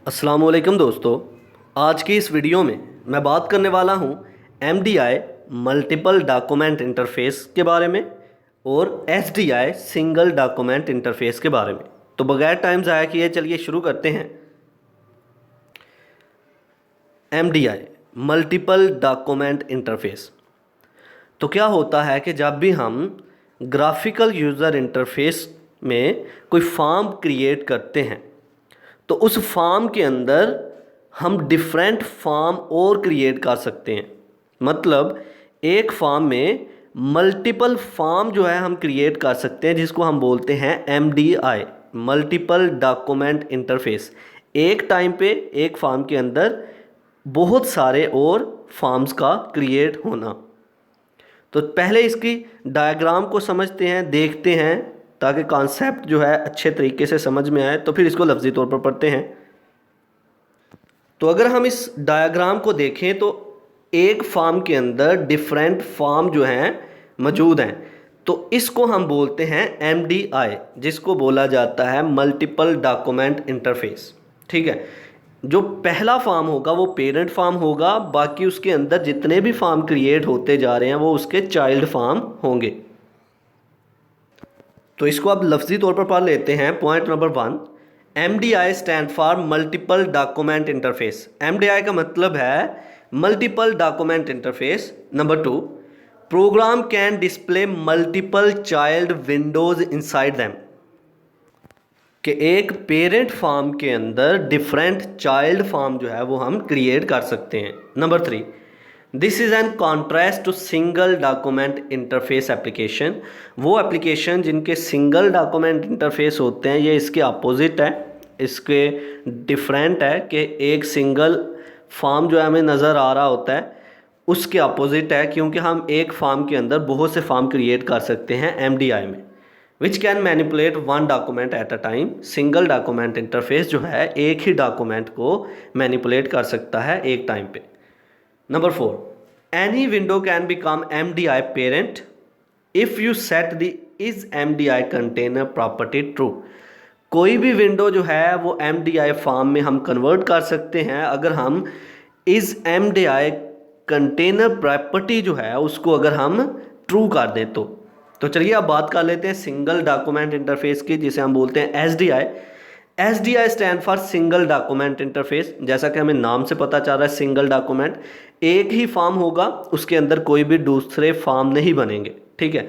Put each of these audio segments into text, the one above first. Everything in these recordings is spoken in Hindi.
अस्सलामुअलैकुम दोस्तों, आज की इस वीडियो में मैं बात करने वाला हूँ MDI मल्टीपल डॉक्यूमेंट इंटरफेस के बारे में और SDI सिंगल डॉक्यूमेंट इंटरफेस के बारे में। तो बगैर टाइम ज़ाया किए चलिए शुरू करते हैं। MDI multiple document interface. तो क्या होता है कि जब भी हम ग्राफिकल यूज़र इंटरफेस में कोई फॉर्म क्रिएट करते हैं तो उस फॉर्म के अंदर हम डिफरेंट फॉर्म और क्रिएट कर सकते हैं। मतलब एक फॉर्म में मल्टीपल फॉर्म जो है हम क्रिएट कर सकते हैं, जिसको हम बोलते हैं MDI मल्टीपल डॉक्यूमेंट इंटरफेस। एक टाइम पे एक फॉर्म के अंदर बहुत सारे और फॉर्म्स का क्रिएट होना। तो पहले इसकी डायग्राम को समझते हैं, देखते हैं ताकि कॉन्सेप्ट जो है अच्छे तरीके से समझ में आए, तो फिर इसको लफ्ज़ी तौर पर पढ़ते हैं। तो अगर हम इस डायग्राम को देखें तो एक फॉर्म के अंदर डिफरेंट फॉर्म जो हैं मौजूद हैं, तो इसको हम बोलते हैं MDI, जिसको बोला जाता है मल्टीपल डॉक्यूमेंट इंटरफेस। ठीक है, जो पहला फॉर्म होगा वो पेरेंट फॉर्म होगा, बाकी उसके अंदर जितने भी फॉर्म क्रिएट होते जा रहे हैं वो उसके चाइल्ड फॉर्म होंगे। तो इसको अब लफ्ज़ी तौर पर पढ़ लेते हैं। Point number 1, MDI stand for multiple document interface. MDI का मतलब है multiple document interface. Number 2, program can display multiple child windows inside them, कि एक पेरेंट फॉर्म के अंदर डिफरेंट चाइल्ड फॉर्म जो है वो हम क्रिएट कर सकते हैं। Number 3, this is an contrast to single document interface application. वो एप्लीकेशन जिनके सिंगल डॉक्यूमेंट इंटरफेस होते हैं, ये इसके अपोजिट है, इसके डिफरेंट है कि एक सिंगल फॉर्म जो है हमें नज़र आ रहा होता है उसके अपोजिट है, क्योंकि हम एक फॉर्म के अंदर बहुत से फॉर्म क्रिएट कर सकते हैं MDI में, which can manipulate one document at a time. Single document interface जो है एक ही डॉक्यूमेंट को मैनिपुलेट कर सकता है एक टाइम पे। Number 4, any window can become MDI parent if you set the is MDI container property true। कोई भी विंडो जो है वो MDI फॉर्म में हम कन्वर्ट कर सकते हैं अगर हम is MDI कंटेनर प्रॉपर्टी जो है उसको अगर हम ट्रू कर दें तो चलिए अब बात कर लेते हैं सिंगल डॉक्यूमेंट इंटरफेस की, जिसे हम बोलते हैं SDI। SDI stand for single document interface. जैसा कि हमें नाम से पता चल रहा है, सिंगल डॉक्यूमेंट, एक ही फॉर्म होगा, उसके अंदर कोई भी दूसरे फॉर्म नहीं बनेंगे। ठीक है,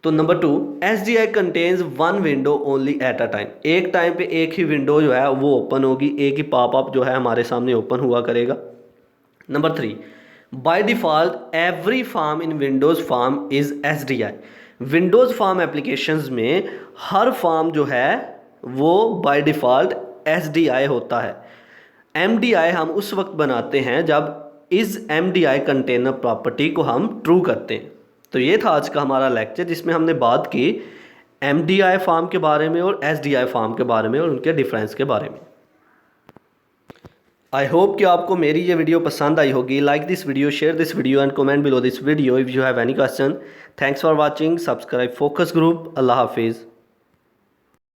तो number 2, SDI contains one window only at a time. एक टाइम पे एक ही विंडो जो है वो ओपन होगी, एक ही पॉपअप जो है हमारे सामने ओपन हुआ करेगा। Number 3, by default every form in Windows form is SDI। Windows form applications में हर फॉर्म जो है वो बाय डिफ़ॉल्ट SDI होता है। MDI हम उस वक्त बनाते हैं जब इस MDI कंटेनर प्रॉपर्टी को हम ट्रू करते हैं। तो ये था आज का हमारा लेक्चर, जिसमें हमने बात की MDI फॉर्म के बारे में और SDI फॉर्म के बारे में और उनके डिफरेंस के बारे में। आई होप कि आपको मेरी ये वीडियो पसंद आई होगी। Like this video, share this video and comment below this video if you have any question. Thanks for watching. Subscribe focus group. अल्लाह हाफिज़।